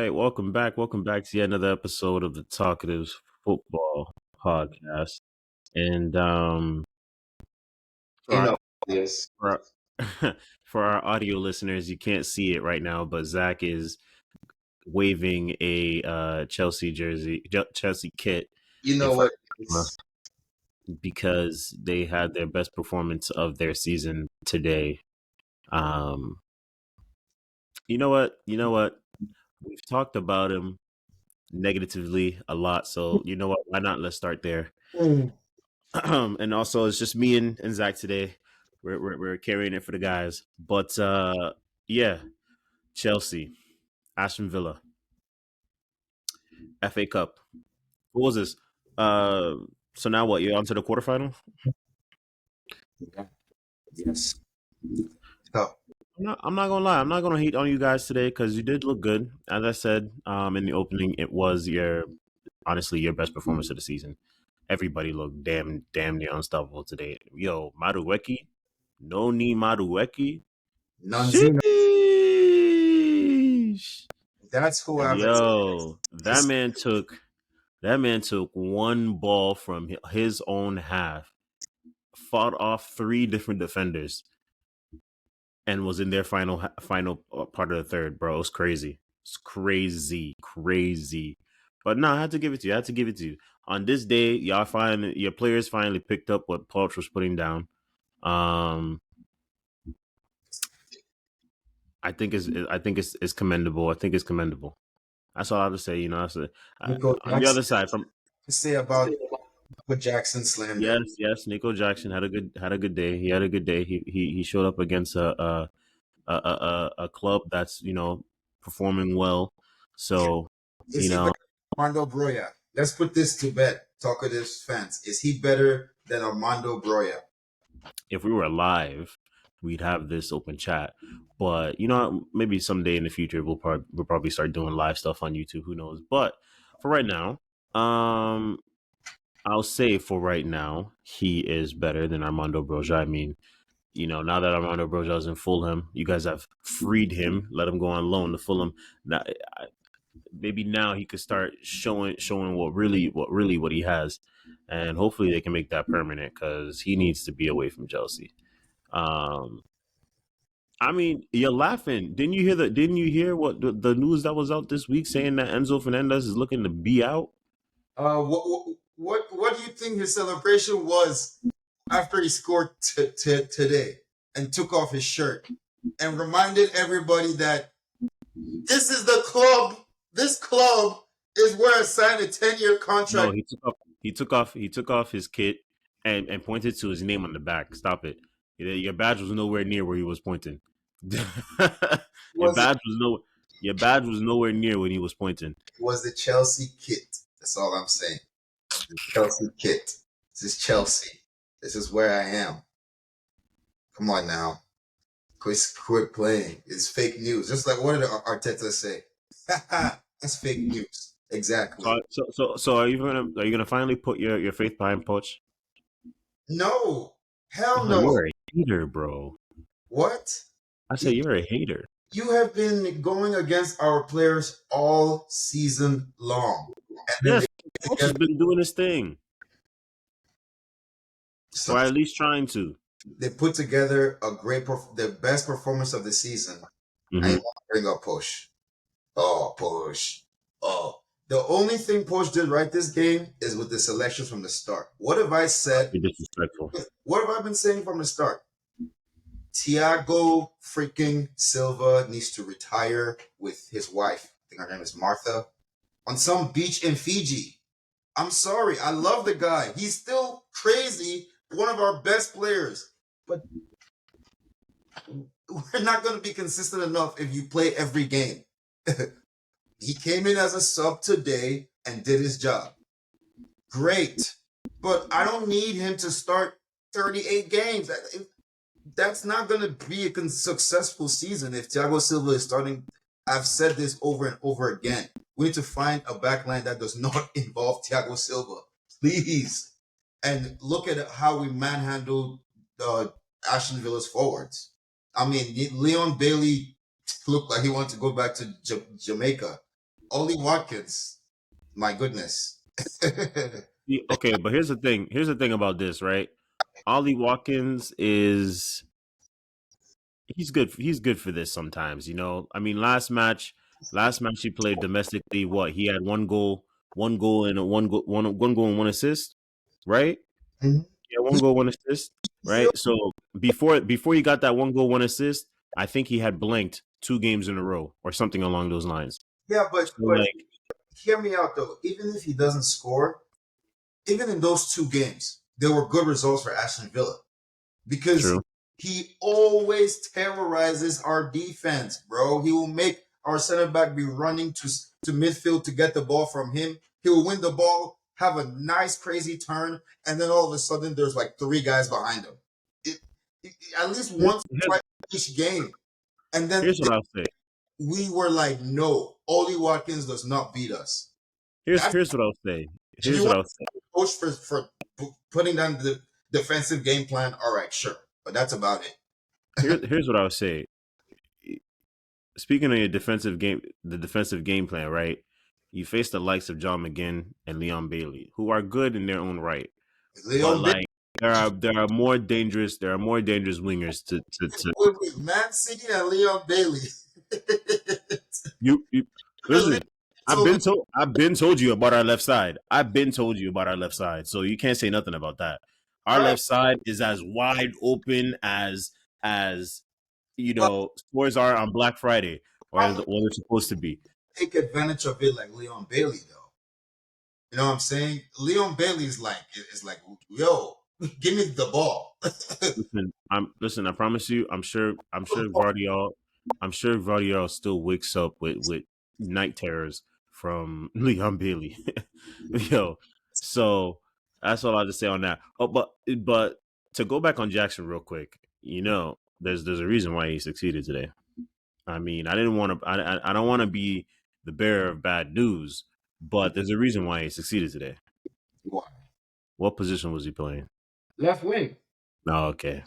right, welcome back. Welcome back to yet another episode of the Talkative Football Podcast. And for You our know, yes. for our, for our audio listeners, you can't see it right now, but Zach is waving a Chelsea kit You in know front what? of the camera because they had their best performance of their season today. Um, you know what? You know what? We've talked about him negatively a lot. So you know what? Why not? Let's start there. And also, it's just me and Zach today. We're carrying it for the guys. But yeah, Chelsea, Aston Villa, FA Cup. What was this? Uh, so now what? You're on to the quarterfinal. Yeah. Yes. So, I'm not gonna lie. I'm not gonna hate on you guys today because you did look good. As I said, in the opening, it was honestly your best performance of the season. Everybody looked damn near unstoppable today. Yo, Madueke, no need Madueke. Nonzino, Sheesh. that's who I would Yo, that say. man took one ball from his own half, fought off three different defenders, and was in their final part of the third. Bro, it's crazy. It's crazy. But no, I had to give it to you. I had to give it to you. On this day, your players finally picked up what Poch was putting down. Um, I think it's commendable. I think it's commendable. That's all I have to say. Nico On the other Jackson side, from to say about Nico Jackson slander. yes, Nico Jackson had a good day. He had a good day. He showed up against a club that's performing well. So Is you he know, better than Armando Broya? Let's put this to bed, talkative fans. Is he better than Armando Broya? if we were alive, we'd have this open chat. But maybe someday in the future we'll probably start doing live stuff on YouTube. Who knows? But for right now, um, I'll say for right now, he is better than Armando Broja. I mean, now that Armando Broja is in Fulham, you guys have freed him, let him go on loan to Fulham. Now, maybe now he could start showing what he has, and hopefully they can make that permanent because he needs to be away from Chelsea. Um, I mean, you're laughing. Didn't you hear what the news that was out this week saying that Enzo Fernandez is looking to be out? What do you think his celebration was after he scored today and took off his shirt and reminded everybody that this is the club. This club is where I signed a 10-year No, contract. he took off his kit and pointed to his name on the back. Stop it. Your badge was nowhere near where he was pointing. your Was it badge was no your badge was nowhere near when he was pointing. was the Chelsea kit? That's all I'm saying. Chelsea kit. This is Chelsea. This is where I am. Come on now. Quit playing. It's fake news. Just like what did Arteta say? That's fake news. Exactly. So are you gonna finally put your faith behind Poch? No. Hell Oh, no. you're a hater, bro. What? I say you're a hater. You have been going against our players all season long. And then Yes, Poch has been doing his thing, or at least trying to. they put together the best performance of the season. I Mm-hmm. ain't want to bring up Push. Oh, Push. Oh. The only thing Push did right this game is with the selections from the start. What have I said? Be disrespectful. What have I been saying from the start? Thiago freaking Silva needs to retire with his wife. I think her name is Martha. On some beach in Fiji. I'm sorry. I love the guy. He's still crazy. One of our best players. But we're not going to be consistent enough if you play every game. He came in as a sub today and did his job. Great. But I don't need him to start 38 games. That's not going to be a successful season if Thiago Silva is starting. I've said this over and over again. We need to find a backline that does not involve Thiago Silva. Please. And look at how we manhandled Aston Villa's forwards. I mean, Leon Bailey looked like he wanted to go back to Jamaica. Ollie Watkins, my goodness. Okay, but here's the thing. Here's the thing about this, right? Ollie Watkins is he's good. He's good for this sometimes. I mean, last match he played domestically. What he had one goal and one goal and one assist, right? Mhm. Yeah, one He, goal, one assist, he- right? So before he got that one goal, one assist, I think he had blanked 2 games in a row or something along those lines. yeah, So but like, hear me out though. Even if he doesn't score, even in those 2 games, there were good results for Aston Villa because true. he always terrorizes our defense, bro. He will make our center back be running to midfield to get the ball from him. He will win the ball, have a nice crazy turn, and then all of a sudden there's like 3 guys behind him. It, at least Here's, once or here's twice each game, and then here's what I'll say. we were like, no, Ollie Watkins does not beat us. Here's That's here's what I'll say. if you Here's what want I'll say. to coach for putting down the defensive game plan. All right, sure, but that's about it. Here's what I'll say. Speaking of your defensive game, the defensive game plan, right? You face the likes of John McGinn and Leon Bailey, who are good in their own right, but Leon Bailey like there are more dangerous wingers to with Man City and Leon Bailey. you And Leon listen. told me, I've been told you about our left side. I've been told you about our left side, so you can't say nothing about that. Our all right, left side is as wide open as well, stores are on Black Friday, or why what not they're supposed to be. take advantage of it like Leon Bailey though? You know what I'm saying? Leon Bailey is like, yo, give me the ball. Listen. I promise you. I'm sure Guardiola still wakes up with night terrors from Leon Bailey. Yo, so that's all I have to say on that. Oh, but to go back on Jackson real quick, there's a reason why he succeeded today. I mean, I didn't want to. I don't want to be the bearer of bad news, but there's a reason why he succeeded today. Why? What position was he playing? Left wing, Oh, okay.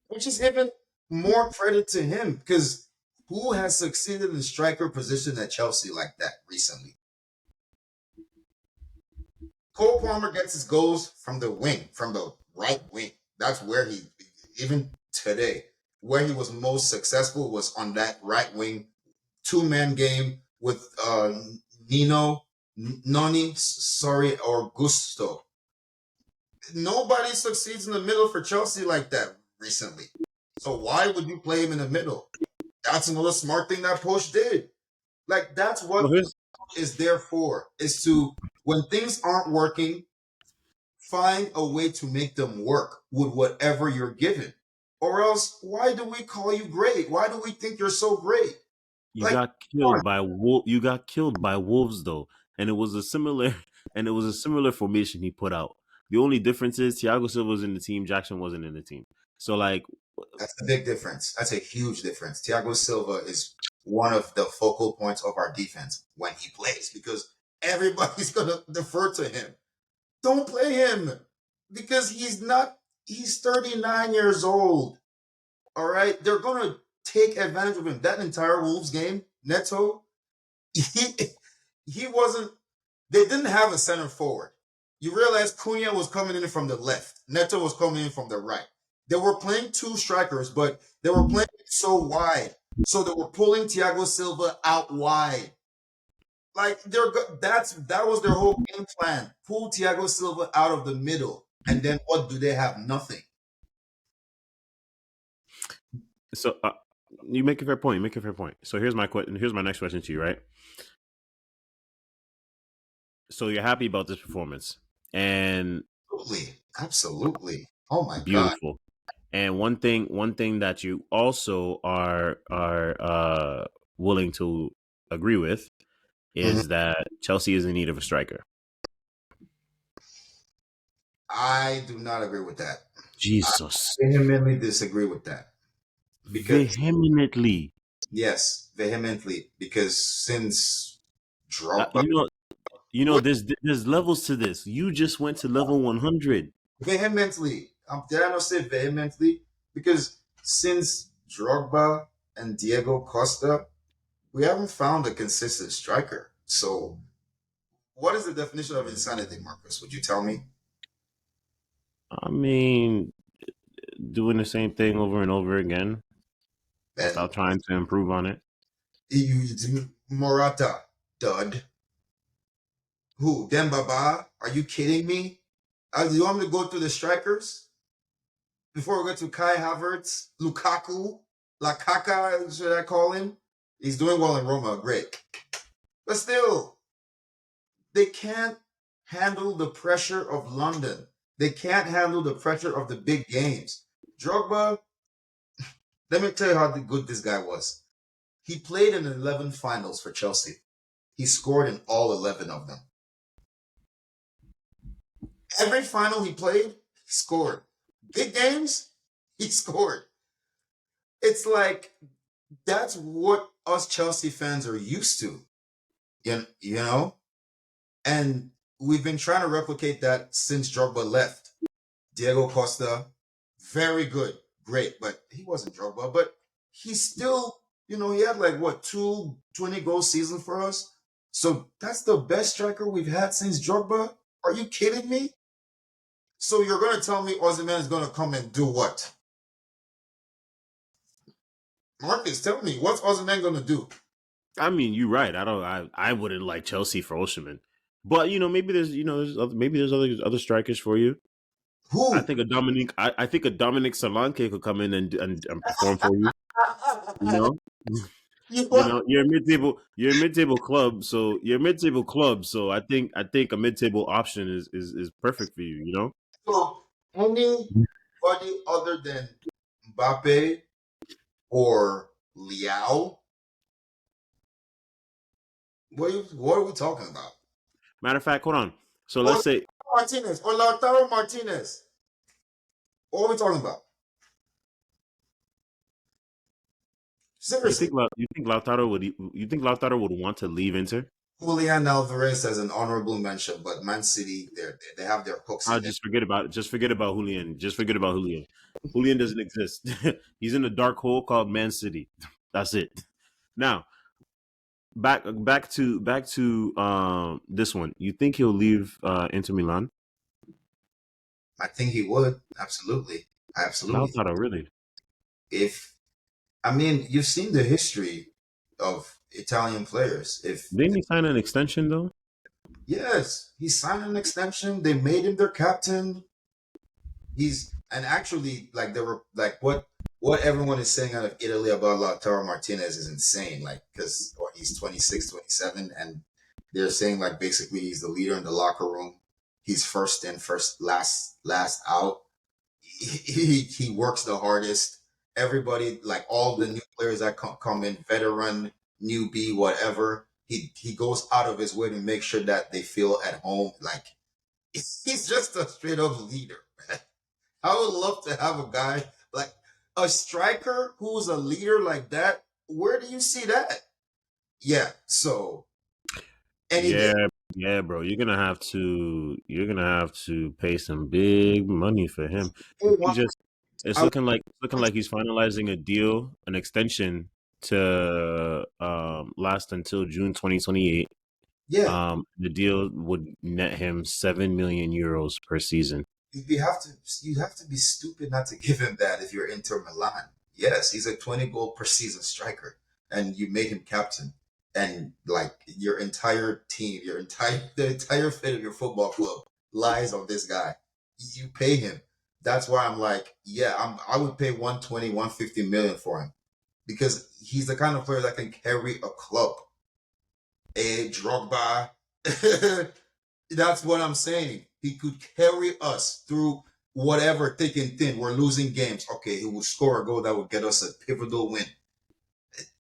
which is even more credit to him because who has succeeded in striker position at Chelsea like that recently? Cole Palmer gets his goals from the wing, from the right wing. That's where even today, where he was most successful was on that right wing 2-man game with Nino, Noni, sorry, or Gusto. Nobody succeeds in the middle for Chelsea like that recently. So why would you play him in the middle? That's another smart thing that Poch did. Like that's Well, what here's is there for, is to when things aren't working, find a way to make them work with whatever you're given. Or else, why do we call you great? Why do we think you're so great? you Like, got killed by you got killed by wolves though, and it was a similar formation he put out. The only difference is Thiago Silva was in the team, Jackson wasn't in the team. So like, that's a big difference. That's a huge difference. Thiago Silva is one of the focal points of our defense when he plays because everybody's going to defer to him. Don't play him because he's 39 years old. All right. They're going to take advantage of him. That entire Wolves game, Neto, he, he wasn't, they didn't have a center forward. You realize Cunha was coming in from the left. Neto was coming in from the right. They were playing 2 strikers, but they were playing so wide. So they were pulling Thiago Silva out wide. Like that was their whole game plan. Pull Thiago Silva out of the middle. And then what do they have? Nothing. so you make a fair point. You make a fair point. So here's my question. Here's my next question to you. Right. So you're happy about this performance, and Absolutely. Absolutely. Oh my God. beautiful. And one thing that you also are willing to agree with Mhm. is that Chelsea is in need of a striker. I do not agree with that. I Jesus, vehemently disagree with that. Because vehemently. yes, vehemently. Because since Drogba You know, there's levels to this. You just went to level 100. vehemently. Did I not say vehemently? Because since Drogba and Diego Costa, we haven't found a consistent striker. So, what is the definition of insanity, Marcus? Would you tell me? I mean, doing the same thing over and over again And without trying to improve on it. Morata, dud. Who? Dembaba? Are you kidding me? Do you want me to go through the strikers before we get to Kai Havertz, Lukaku, Lakaka? Should I call him? He's doing well in Roma, great. But still, they can't handle the pressure of London. They can't handle the pressure of the big games. Drogba, let me tell you how good this guy was. He played in 11 finals for Chelsea. He scored in all 11 of them. Every final he played, he scored. Big games, he scored. It's like that's what us Chelsea fans are used to, you know? And we've been trying to replicate that since Drogba left. Diego Costa, very good, great, but he wasn't Drogba, but he still, he had like what, 2 20-goal season for us? So that's the best striker we've had since Drogba? Are you kidding me? So you're going to tell me Ozyman is going to come and do what? Marcus, tell me, what's Ozyman going to do? I mean, you're right. I wouldn't like Chelsea for Osimhen, but maybe maybe there's other strikers for you. I Who? think a Dominic. I think a Dominic Solanke could come in and perform for you. You know, You what? You're a mid-table club. So you're a mid-table club. So I think a mid-table option is perfect for you. You know. So anybody other than Mbappe or Liao? What are we talking about? Matter of fact, hold on. So Or let's say Martinez or Lautaro Martinez. What are we talking about? Seriously. You think Lautaro would want to leave Inter? Julian Alvarez as an honorable mention, but Man City, they have their hooks I'll in it. just forget about it. Just forget about Julian. Just forget about Julian. Julian doesn't exist. He's in a dark hole called Man City. That's it. Now, back to this one. You think he'll leave Inter Milan? I think he would. Absolutely. Absolutely. Lautaro, really? If I mean, you've seen the history of Italian players. If Didn't he sign an extension though? yes, he signed an extension, they made him their captain. He's and actually like they were like what everyone is saying out of Italy about Lautaro Martinez is insane. Like because he's 26, 27, and they're saying like basically he's the leader in the locker room. He's first in, first last out. He works the hardest. Everybody, like all the new players that come in, veteran, newbie, whatever, he goes out of his way to make sure that they feel at home. Like he's just a straight up leader. I would love to have a guy like a striker who's a leader like that. Where do you see that? Yeah. So any day. Yeah, yeah, bro. You're gonna have to pay some big money for him. Hey, He just it's I, looking like he's finalizing a deal, an extension to last until June 2028. yeah. The deal would net him 7 million euros per season. You have to be stupid not to give him that if you're Inter Milan. Yes, he's a 20 goal per season striker, and you made him captain, and like your entire team, the entire fate of your football club lies on this guy. You pay him. That's why I'm like, yeah, I would pay 120, 150 million for him because he's the kind of player that can carry a club. A Drogba. That's what I'm saying. He could carry us through whatever thick and thin. We're losing games. Okay, he will score a goal that would get us a pivotal win.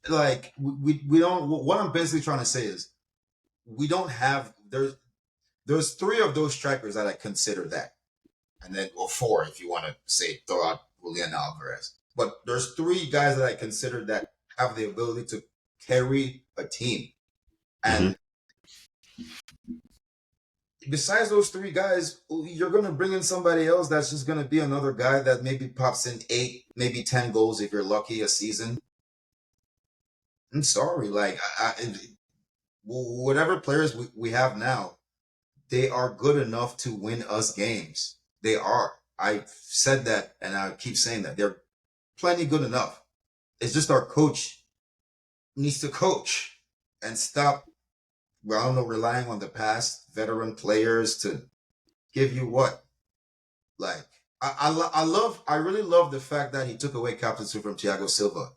Like we don't. What I'm basically trying to say is we don't have. There's three of those strikers that I consider that, and then or four if you want to say throw out Julian Alvarez. But there's three guys that I consider that have the ability to carry a team. Hmm. And besides those three guys, you're going to bring in somebody else that's just going to be another guy that maybe pops in 8, maybe 10 goals if you're lucky a season. I'm sorry, like whatever players we have now, they are good enough to win us games. They are. I said that, and I keep saying that they're plenty good enough. It's just our coach needs to coach and stop. Well, I don't know, relying on the past veteran players to give you what. Like I really love the fact that he took away captaincy from Thiago Silva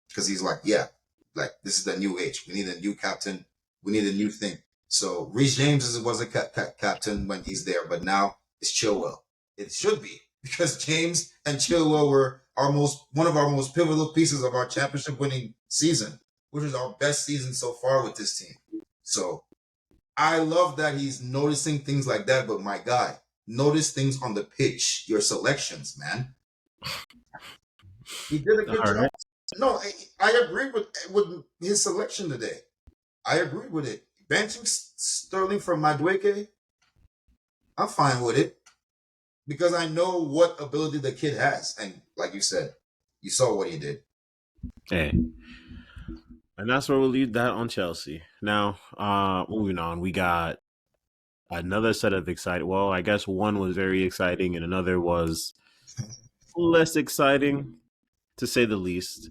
because he's like, yeah, like this is the new age. We need a new captain. We need a new thing. So Reece James was a captain when he's there, but now it's Chilwell. It should be because James and Chilwell were one of our most pivotal pieces of our championship winning season, which is our best season so far with this team. So I love that he's noticing things like that. But my guy, notice things on the pitch, your selections, man. He did a good All job. right. No, I agree with his selection today. I agree with it. Benching Sterling from Madueke, I'm fine with it because I know what ability the kid has, and like you said, you saw what he did. Hey, and that's where we'll leave that on Chelsea. Now, moving on, we got another set of exciting. Well, I guess one was very exciting, and another was less exciting, to say the least.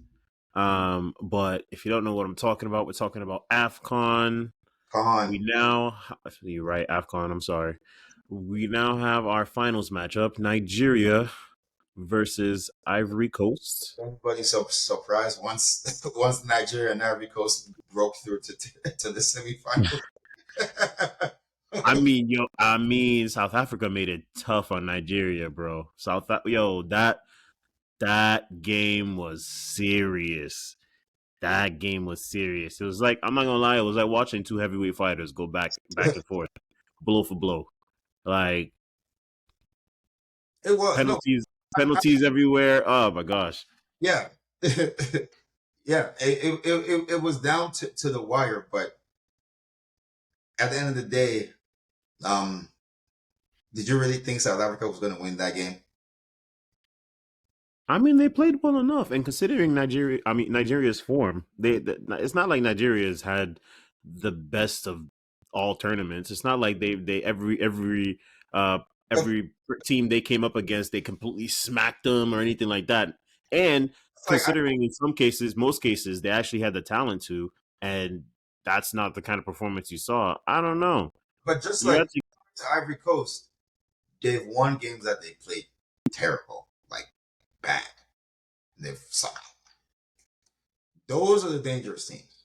But if you don't know what I'm talking about, we're talking about AFCON. We Con, now, you're right, AFCON. I'm sorry. We now have our finals matchup: Nigeria versus Ivory Coast. everybody so surprised once once Nigeria and Ivory Coast broke through to the semifinals. I mean, South Africa made it tough on Nigeria, bro. That game was serious. That game was serious. It was like, I'm not gonna lie, it was like watching two heavyweight fighters go back and forth, blow for blow. Like It was no, penalties, penalties everywhere. Oh my gosh. yeah, yeah. It was down to the wire, but at the end of the day, um, did you really think South Africa was going to win that game? I mean, they played well enough, and considering Nigeria's form, it's not like Nigeria's had the best of all tournaments. It's not like they uh But every team they came up against, they completely smacked them or anything like that. And like, considering in some cases, most cases, they actually had the talent to, and that's not the kind of performance you saw. I don't know. but just You like actually, to Ivory Coast, they've won games that they played terrible, like bad. They've sucked. Those are the dangerous teams.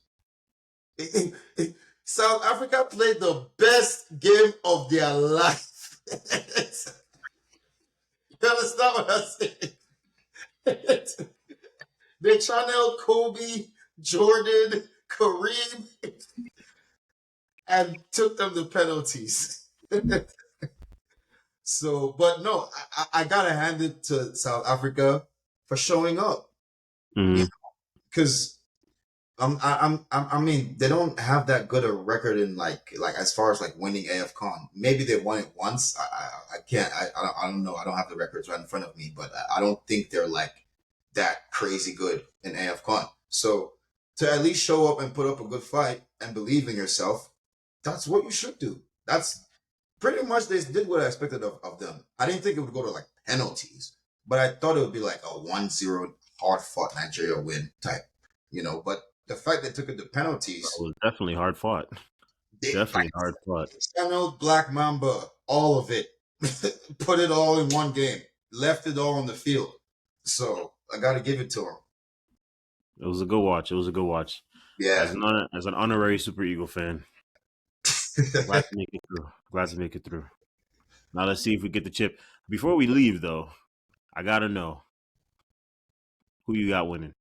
South Africa played the best game of their life. You understand what I'm saying? They channeled Kobe, Jordan, Kareem, and took them to penalties. So, but no, I gotta hand it to South Africa for showing up. Mhm. Because I mean, they don't have that good a record in like as far as like winning AFCON. Maybe they won it once. I can't. I don't know. I don't have the records right in front of me, but I don't think they're like that crazy good in AFCON. So to at least show up and put up a good fight and believe in yourself, that's what you should do. That's pretty much they did what I expected of them. I didn't think it would go to like penalties, but I thought it would be like a 1-0 hard fought Nigeria win type, but the fact they took it to It penalties, was definitely hard fought. they like Definitely hard fought. channeled Black Mamba, all of it, put it all in one game, left it all on the field. So I got to give it to them. It was a good watch. It was a good watch. Yeah. As an honorary Super Eagle fan, glad to make it through. Glad to make it through. Now let's see if we get the chip. Before we leave, though, I gotta know who you got winning.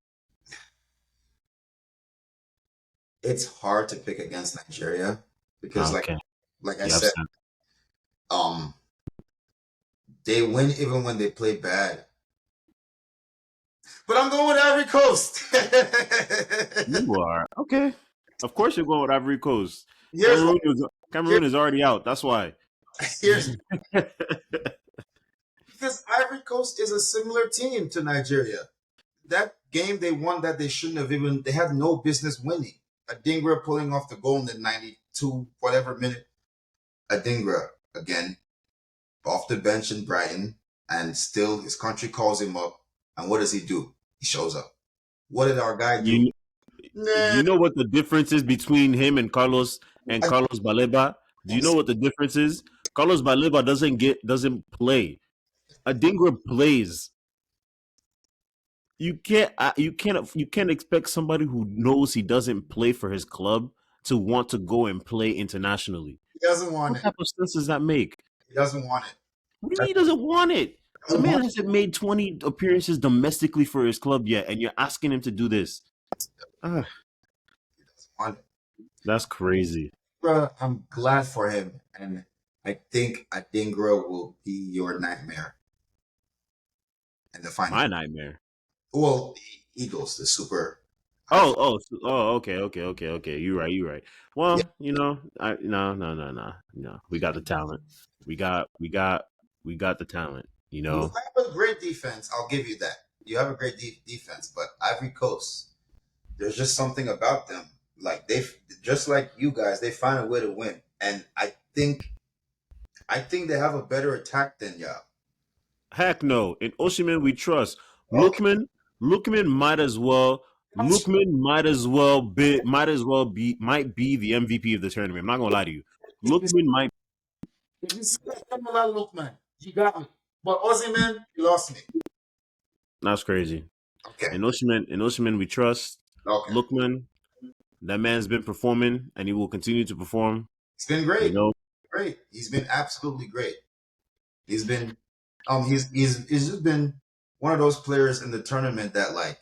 It's hard to pick against Nigeria because Okay, like I you have said, said. um they win even when they play bad. But I'm going with Ivory Coast. You are okay. Of course, you're going with Ivory Coast. here's why. Here, Cameroon is already out. That's why. here's because Ivory Coast is a similar team to Nigeria. That game they won that they shouldn't have even. They had no business winning. Adingra pulling off the goal in the 92 whatever minute. Adingra again off the bench in Brighton, and still his country calls him up. And what does he do? He shows up. What did our guy do? You Nah, you know what the difference is between him and I, Carlos Baleba? Do you know what the difference is? Carlos Baleba doesn't play. Adingra plays. You can't expect somebody who knows he doesn't play for his club to want to go and play internationally. he doesn't want What it. type of sense does that make? He doesn't want it. What do you mean he doesn't want it? He The doesn't man want hasn't made 20 appearances domestically for his club yet, and you're asking him to do this. Ah, it. He doesn't want it. that's crazy. Bruh, I'm glad for him, and I think Adingra will be your nightmare in the final. My nightmare. Well, the Eagles, the super high. Okay. You're right. Yeah, Well, no. We got the talent. We got the talent. you have a great defense. I'll give you that. You have a great defense, but Ivory Coast, there's just something about them. Like they, just like you guys, they find a way to win, and I think they have a better attack than y'all. Heck no. In Oshiman, we trust. Okay, Lookman might as well. Lookman might be the MVP of the tournament. I'm not gonna lie to you. Lookman might. if you see that Kamala look, man, you got me. But Ozzy, man, you lost me. That's crazy. Okay, In Oshiman, we trust. okay. Lookman, that man's been performing, and he will continue to perform. It's been You great, know, great. He's been absolutely great. He's been, he's just been one of those players in the tournament that like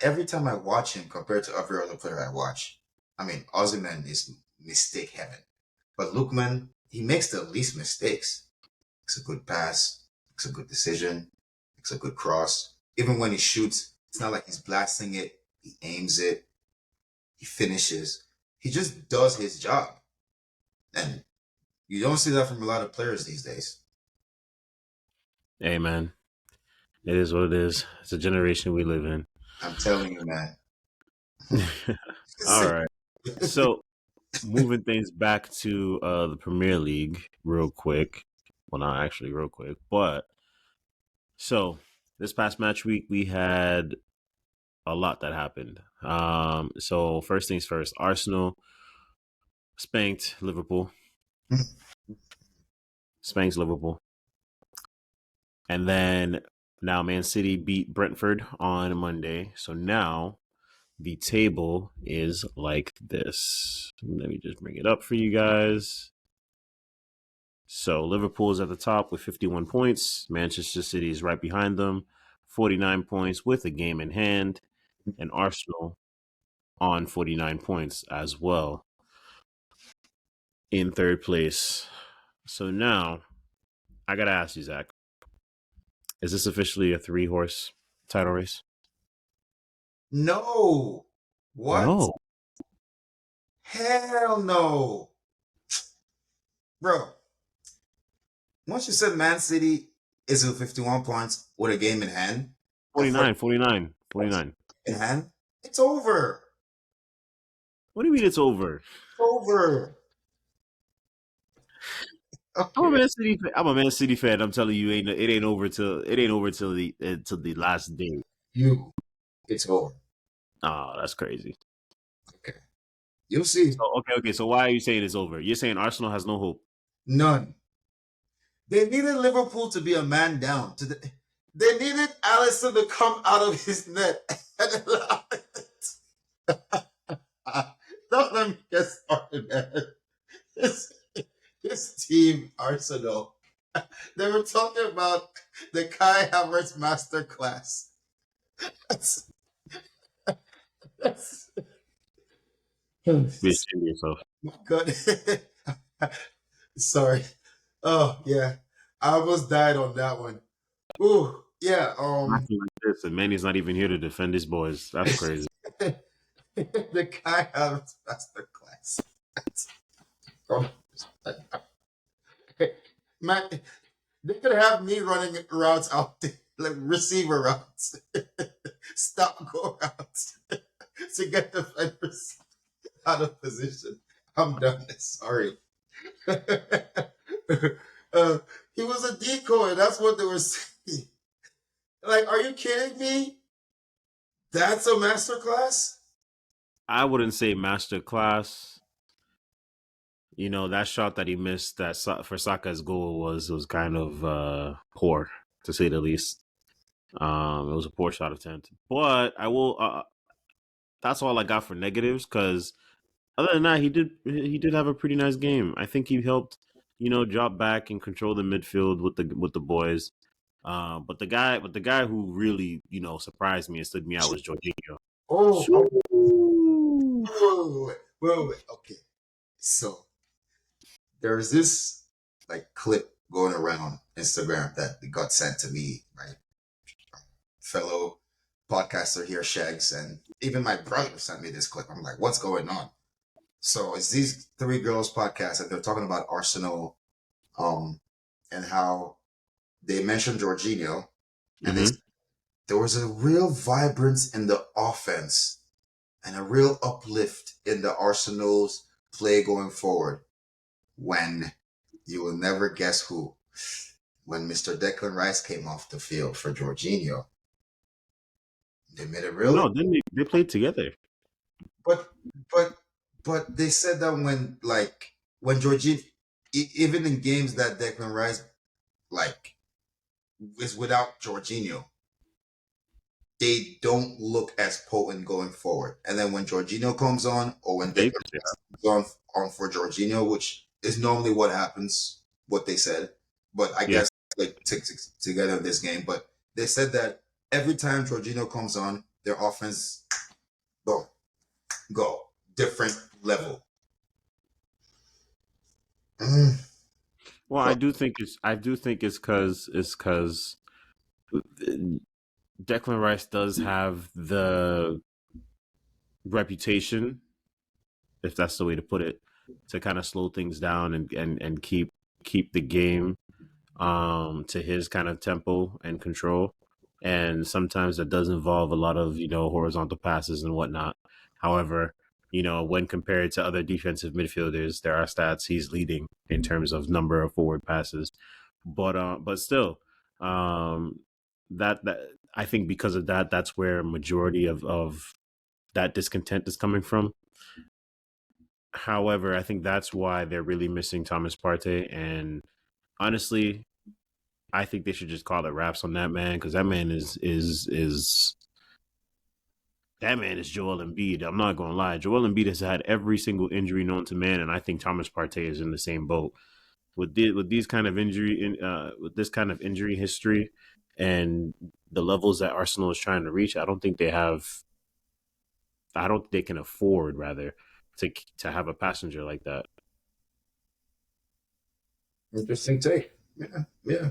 every time I watch him compared to every other player I watch, I mean, Ozyman is mistake heaven. But Lookman, he makes the least mistakes. Makes a good pass, makes a good decision, makes a good cross. Even when he shoots, it's not like he's blasting it. He aims it, he finishes. He just does his job. And you don't see that from a lot of players these days. hey man, it is what it is. It's a generation we live in. I'm telling you, man. All right. So moving things back to the Premier League real quick. Well, not actually real quick, but so this past match week we had a lot that happened. So first things first, Arsenal spanked Liverpool. Spanks Liverpool. And then now Man City beat Brentford on Monday. So now the table is like this. Let me just bring it up for you guys. So Liverpool is at the top with 51 points. Manchester City is right behind them, 49 points with a game in hand. And Arsenal on 49 points as well in third place. So now I got to ask you, Zach, is this officially a 3-horse title race? No. What? No. Hell no. Bro, once you said Man City is with 51 points with a game in hand, or 49, 49, 49. in hand, it's over. What do you mean it's over? It's over. I'm a Okay. Man City. I'm a Man City fan. I'm telling you, it ain't over till the last day. You. It's over. Oh, that's crazy. Okay. You'll see. Okay. So why are you saying it's over? You're saying Arsenal has no hope. None. They needed Liverpool to be a man down. They needed Allison to come out of his net and allow it. Don't let me get started, man. This, this team, Arsenal, they were talking about the Kai Havertz masterclass. That's, that's, Be ashamed of yourself. good. Sorry. Oh yeah, I almost died on that one. Ooh, yeah. Acting like this, and Manny's not even here to defend his boys. That's crazy. The Kai Havertz masterclass. Oh, man, they could have me running routes out there, like receiver routes, stop go routes. to get defenders out of position. I'm done. Sorry. He was a decoy. That's what they were saying. Like, are you kidding me? That's a masterclass? I wouldn't say master class. You know, that shot that he missed for Saka's goal was kind of poor, to say the least. It was a poor shot attempt, but I will. That's all I got for negatives. Because other than that, he did have a pretty nice game. I think he helped, drop back and control the midfield with the boys. But the guy who really surprised me and stood me out was Jorginho. Oh, Shoo! wait. Okay. So there's this like clip going around Instagram that got sent to me, right? Fellow podcaster here, Shags, and even my brother sent me this clip. I'm like, what's going on? So it's these three girls podcast and they're talking about Arsenal, and how they mentioned Jorginho, and Mm-hmm. there was a real vibrance in the offense and a real uplift in the Arsenal's play going forward when you will never guess who, when Mr. Declan Rice came off the field for Jorginho. They made a real, No, then they played together. but but but they said that when Jorginho, even in games that Declan Rice like is without Jorginho, they don't look as potent going forward. And then when Jorginho comes on, or when They, Declan Rice comes on for Jorginho, which is normally what happens, what they said. But I yeah. guess like together in this game. But they said that every time Jorginho comes on, their offense go go different level. Mm. Well, I do think it's because Declan Rice does have the reputation, if that's the way to put it, to kind of slow things down and keep the game to his kind of tempo and control. And sometimes that does involve a lot of horizontal passes and whatnot. However, when compared to other defensive midfielders, there are stats he's leading in terms of number of forward passes. But still, um, that I think because of that, that's where majority of that discontent is coming from. However, I think that's why they're really missing Thomas Partey. And honestly, I think they should just call it wraps on that man, because that man is Joel Embiid. I'm not gonna lie. Joel Embiid has had every single injury known to man, and I think Thomas Partey is in the same boat with these kind of with this kind of injury history and the levels that Arsenal is trying to reach. I don't think they can afford rather to have a passenger like that. Interesting take. Yeah, yeah,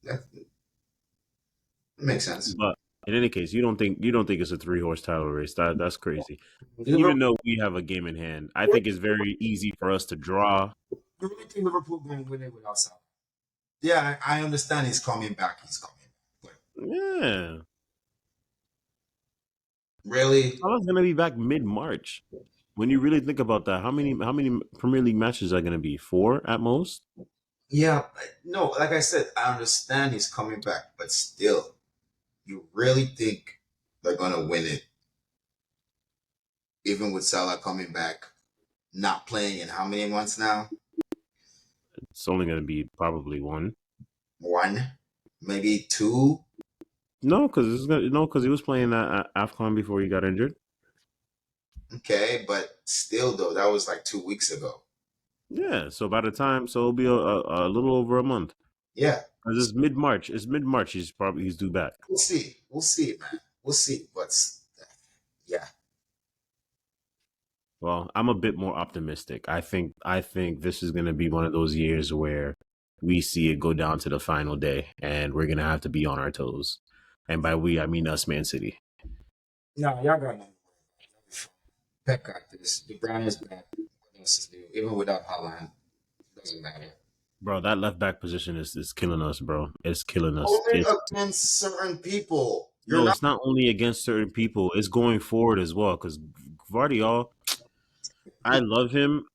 that makes sense. But in any case, you don't think it's a 3 horse title race. That's crazy. Liverpool, Even though we have a game in hand, I think it's very easy for us to draw. you really think Liverpool going to win it without Salah? Yeah, I understand he's coming back. He's coming back. Yeah, But really, Salah's gonna be back mid March. When you really think about that, how many Premier League matches are gonna be? 4 at most. yeah, no, like I said, I understand he's coming back, but still, you really think they're going to win it, even with Salah coming back, not playing in how many months now? It's only gonna be probably one. One, maybe two. No, because he was playing at AFCON before he got injured. Okay, but still, though, that was like 2 weeks ago. Yeah, so by the time, so it'll be a little over a month. Yeah, Because it's mid March. It's mid March. He's due back. we'll see. We'll see, man. We'll see. But yeah, Well, I'm a bit more optimistic. I think this is going to be one of those years where we see it go down to the final day, and we're going to have to be on our toes. And by we, I mean us, Man City. no, y'all got nothing. Pep got this. The Brown is back. What else is new? Even without Holland, it doesn't matter. Bro, that left back position is killing us, bro. It's killing us. Only against certain people. You're No, not. it's not only against certain people; it's going forward as well. Because Guardiola, I love him.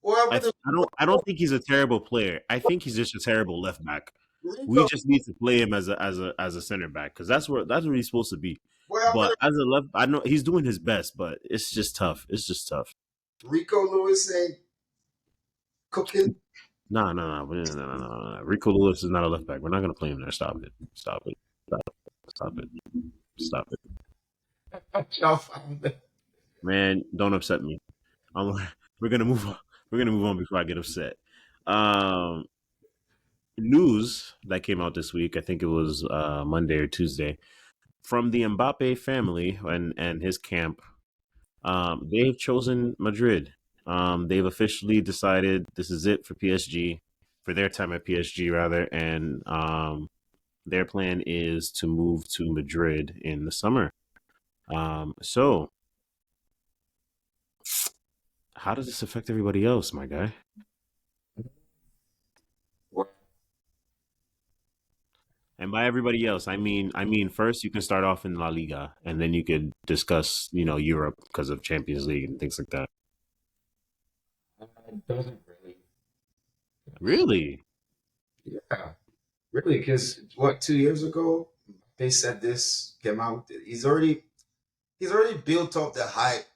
What happened to I don't think he's a terrible player. I think he's just a terrible left back. We Rico? just need to play him as a center back because that's where he's supposed to be. What happened But to as a left, I know he's doing his best, but it's just tough. It's just tough. Rico Lewis ain't cooking? No, no, no, no, no, no, no, no. Rico Lewis is not a left back. We're not gonna play him there. Stop it. Stop it. Stop it. Stop it. Stop it. Y'all found it. Man, don't upset me. I'm, we're gonna move on. We're gonna move on before I get upset. Um, News that came out this week. I think it was Monday or Tuesday from the Mbappe family and his camp. They've chosen Madrid. They've officially decided this is it for PSG, for their time at PSG rather, and their plan is to move to Madrid in the summer. So how does this affect everybody else, my guy? And by everybody else, I mean first you can start off in La Liga, and then you could discuss, Europe because of Champions League and things like that. It doesn't really. Really? Yeah, really, because what 2 years ago they said this came out. He's already built up the hype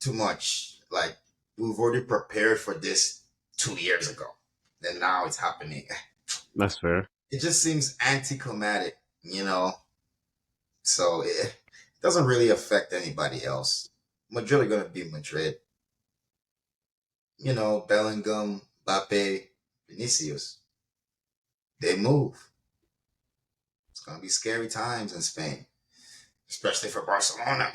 too much. Like we've already prepared for this 2 years ago. Then now it's happening. That's fair. It just seems anticlimactic, you know. So it doesn't really affect anybody else. Madrid are gonna be Madrid. Bellingham, Mbappe, Vinicius. They move. It's gonna be scary times in Spain, especially for Barcelona.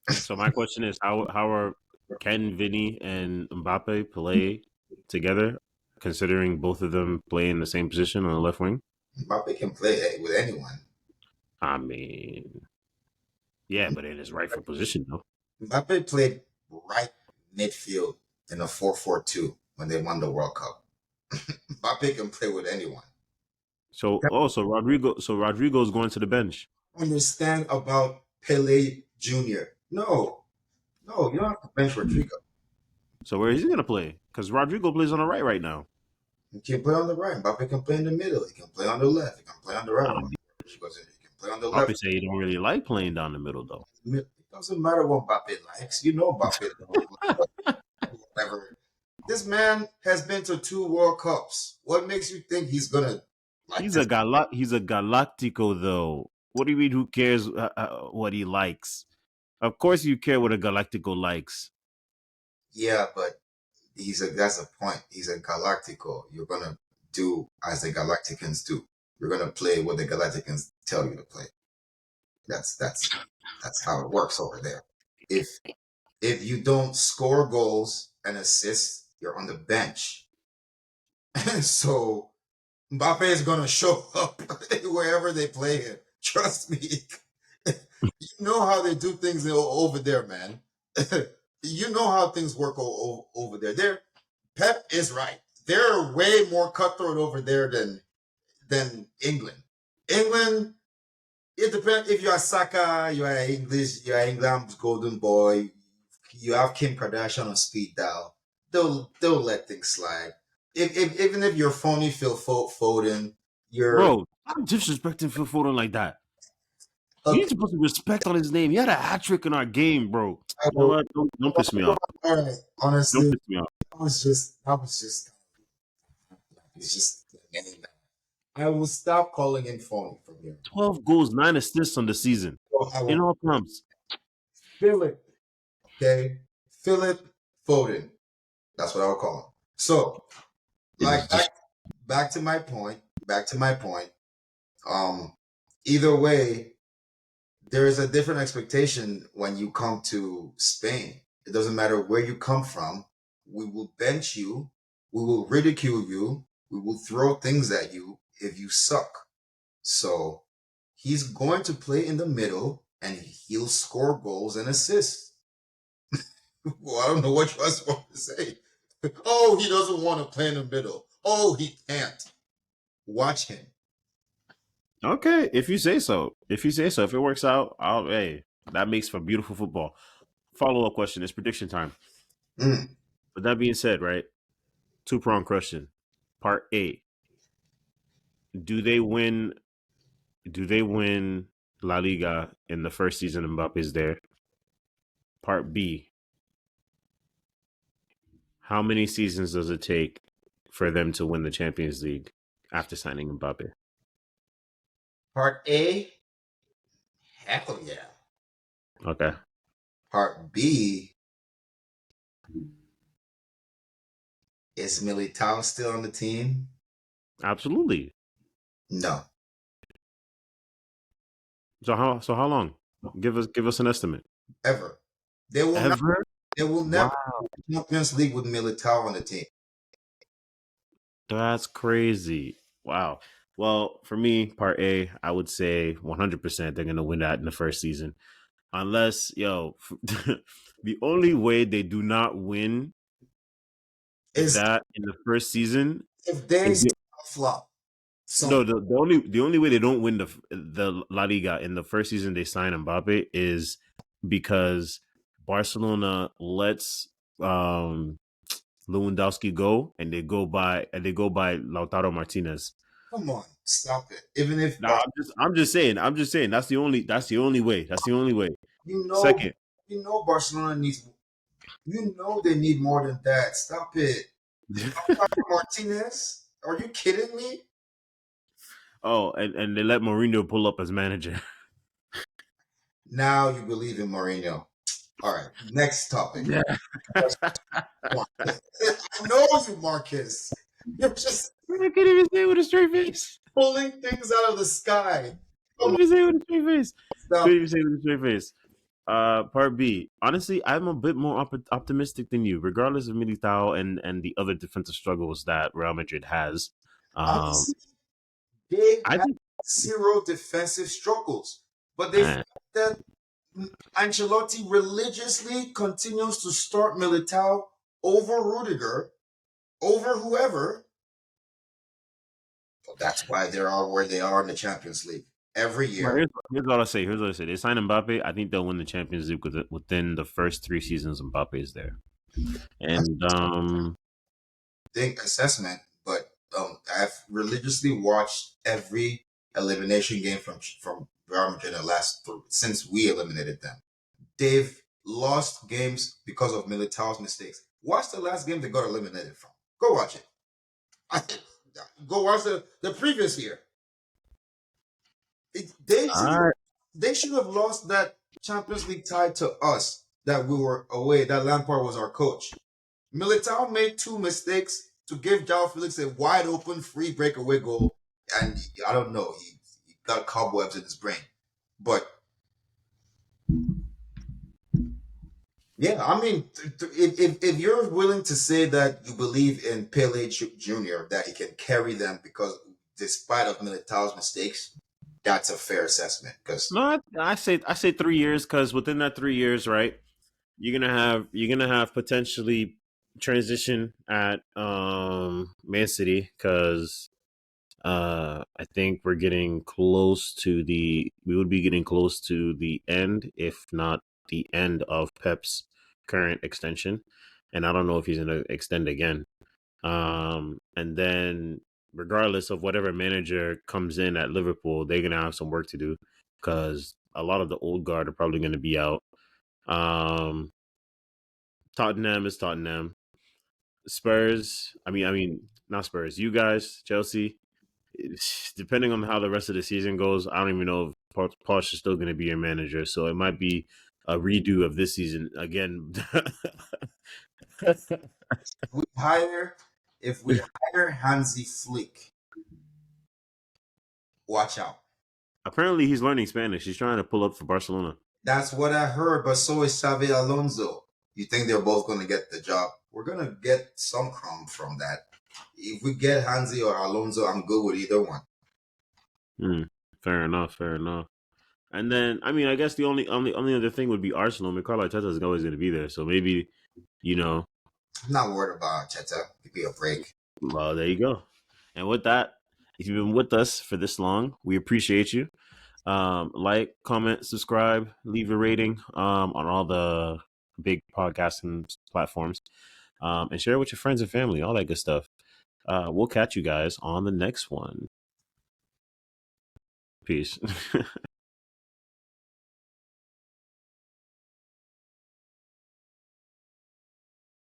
So my question is, how are can Vinny and Mbappe play together, considering both of them play in the same position on the left wing? Mbappe can play with anyone. I mean, yeah, but in his rightful position though. Mbappe played right midfield in a 4-4-2 when they won the World Cup. Mbappe can play with anyone. So Rodrigo's going to the bench. Understand about Pele Jr. No, no, you don't have to bench Rodrigo. So where is he gonna play? Because Rodrigo plays on the right now. He can play on the right. Mbappe can play in the middle. He can play on the left. He can play on the right. Um, He can play on the Mbappe left. say he don't really like playing down the middle though. It doesn't matter what Mbappe likes. Mbappe don't whatever. This man has been to 2 World Cups. What makes you think he's gonna like this? He's a Galactico though. What do you mean? Who cares what he likes? Of course, you care what a Galactico likes. Yeah, but that's a point. He's a Galactico. You're gonna do as the Galacticans do. You're gonna play what the Galacticans tell you to play. That's how it works over there. If if you don't score goals and assists, you're on the bench. So Mbappe is gonna show up wherever they play him. Trust me. You know how they do things over there, man. You know how things work over there. Pep is right. They're way more cutthroat over there than England. England, it depends if you're Saka, you are English, you are England's golden boy, you have Kim Kardashian on speed dial. They'll let things slide. If even if you're phony Phil Foden, you're Bro, I'm disrespecting Phil Foden like that. You need okay. to put some respect on his name. He had a hat trick in our game, bro. I You know will, what? Don't piss me off. all right. Don't Honestly, piss me off. I was just it's just I will stop calling him phony from here. 12 goals, 9 assists on the season So I in will all comps. feel it. Okay, Philip Foden. That's what I'll call him. So, It like is just back to my point. Back to my point. Um, Either way, there is a different expectation when you come to Spain. It doesn't matter where you come from. We will bench you. We will ridicule you. We will throw things at you if you suck. So he's going to play in the middle and he'll score goals and assists. Well, I don't know what you're supposed to say. Oh, he doesn't want to play in the middle. Oh, he can't. Watch him. Okay, if you say so. If you say so. If it works out, hey, that makes for beautiful football. Follow up question. It's prediction time. Mm. With that being said, right? Two-prong question. Part A. Do they win do they win La Liga in the first season Mbappe's there? Part B. How many seasons does it take for them to win the Champions League after signing Mbappe? Part A, hell yeah. Okay. Part B, is Militao still on the team? Absolutely. No, So how long? Give us an estimate. ever. They will not. Ever? They will never Wow. win Champions League with Militao on the team. That's crazy. Wow. Well, for me, part A, I would say 100% they're going to win that in the first season. Unless, the only way they do not win Is that in the first season if they is still flop. Some no, the only way they don't win the La Liga in the first season they sign Mbappe is because Barcelona lets um Lewandowski go and they go by Lautaro Martinez. come on, stop it. Even if Now I'm just saying that's the only way. That's the only way. you know, Second. you know, Barcelona needs. You know they need more than that. Stop it, Martinez. Are you kidding me? Oh, and they let Mourinho pull up as manager. Now you believe in Mourinho. All right, next topic. Yeah. I know you, Marcus. You're just I can't even say it with a straight face. pulling things out of the sky. Come Couldn't on, even say it with a straight face. stop. Couldn't even say it with a straight face. Part B. Honestly, I'm a bit more optimistic than you, regardless of Militao and the other defensive struggles that Real Madrid has. Um, Honestly, they I have think, zero defensive struggles, but they man, find that Ancelotti religiously continues to start Militao over Rudiger, over whoever. So that's why they are where they are in the Champions League every well, year. here's what I say. Here's what I say. They sign Mbappe. I think they'll win the Champions League within the first three seasons Mbappe is there. That's And a big assessment, but I've religiously watched every elimination game from Real Madrid in the since we eliminated them. They've lost games because of Militao's mistakes. Watch the last game they got eliminated from. Go watch it. I, go watch the previous year. It, all right, they should have lost that Champions League tie to us that we were away. That Lampard was our coach. Militao made two mistakes to give João Felix a wide open free breakaway goal, and I don't know, he got cobwebs in his brain. But yeah, I mean, if you're willing to say that you believe in Pele Jr. that he can carry them because despite of Militao's mistakes, that's a fair assessment. Because no, I say 3 years because within that 3 years, right, you're gonna have potentially transition at Man City because I think we would be getting close to the end, if not the end of Pep's current extension, and I don't know if he's gonna extend again. And then regardless of whatever manager comes in at Liverpool, they're gonna have some work to do because a lot of the old guard are probably gonna be out. Um, Tottenham is Tottenham. Spurs. I mean, not Spurs. You guys, Chelsea. Depending on how the rest of the season goes, I don't even know if Posh is still going to be your manager. So it might be a redo of this season again. we hire if we hire Hansi Flick, watch out. Apparently, he's learning Spanish. He's trying to pull up for Barcelona. That's what I heard, but so is Xavi Alonso. You think they're both going to get the job? We're going to get some crumb from that. If we get Hansi or Alonso, I'm good with either one. Hmm. Fair enough. Fair enough. And then, I mean, I guess the only other thing would be Arsenal. I mean, Carlo Arteta is always going to be there, so maybe you know. I'm not worried about Cheta. Give me a break. Well, there you go. And with that, if you've been with us for this long, we appreciate you. Like, comment, subscribe, leave a rating on all the big podcasting platforms, and share it with your friends and family, all that good stuff. We'll catch you guys on the next one. Peace.